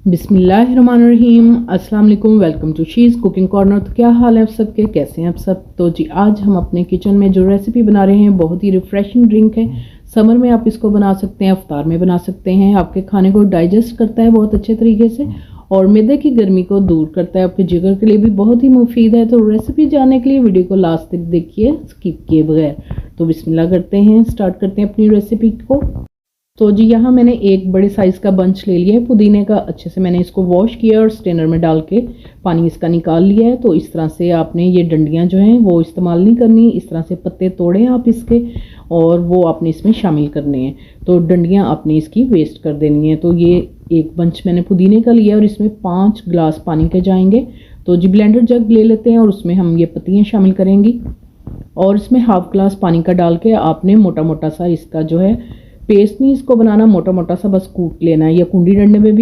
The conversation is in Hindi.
बिस्मिल्लाहिर्रहमानिर्रहीम। अस्सलाम वालेकुम। Welcome to she's cooking corner. तो क्या हाल है आप सबके, कैसे हैं आप सब। तो जी आज हम अपने किचन में जो रेसिपी बना रहे हैं बहुत ही रिफ़्रेशिंग ड्रिंक है। समर में आप इसको बना सकते हैं, अफ्तार में बना सकते हैं। आपके खाने को डाइजेस्ट करता है बहुत अच्छे तरीके से और मैदे की गर्मी को दूर करता है। आपके जिगर के लिए भी बहुत ही मुफीद है। तो रेसिपी जानने के लिए वीडियो को लास्ट तक देखिए स्किप किए बगैर। तो बिस्मिल्लाह करते हैं, स्टार्ट करते हैं अपनी रेसिपी को। तो जी यहाँ मैंने एक बड़े साइज़ का बंच ले लिया है पुदीने का। अच्छे से मैंने इसको वॉश किया और स्ट्रेनर में डाल के पानी इसका निकाल लिया है। तो इस तरह से आपने ये डंडियाँ जो हैं वो इस्तेमाल नहीं करनी। इस तरह से पत्ते तोड़ें आप इसके और वो आपने इसमें शामिल करने हैं। तो डंडियाँ आपने इसकी वेस्ट कर देनी है। तो ये एक बंच मैंने पुदीने का लिया और इसमें 5 गिलास पानी के जाएंगे। तो जी ब्लेंडर जग ले लेते हैं और उसमें हम ये पत्तियाँ शामिल करेंगी और इसमें हाफ गिलास पानी का डाल के आपने मोटा मोटा सा इसका जो है पेस्ट नहीं इसको बनाना, मोटा मोटा सा बस कूट लेना है। या कुंडी डंडे में भी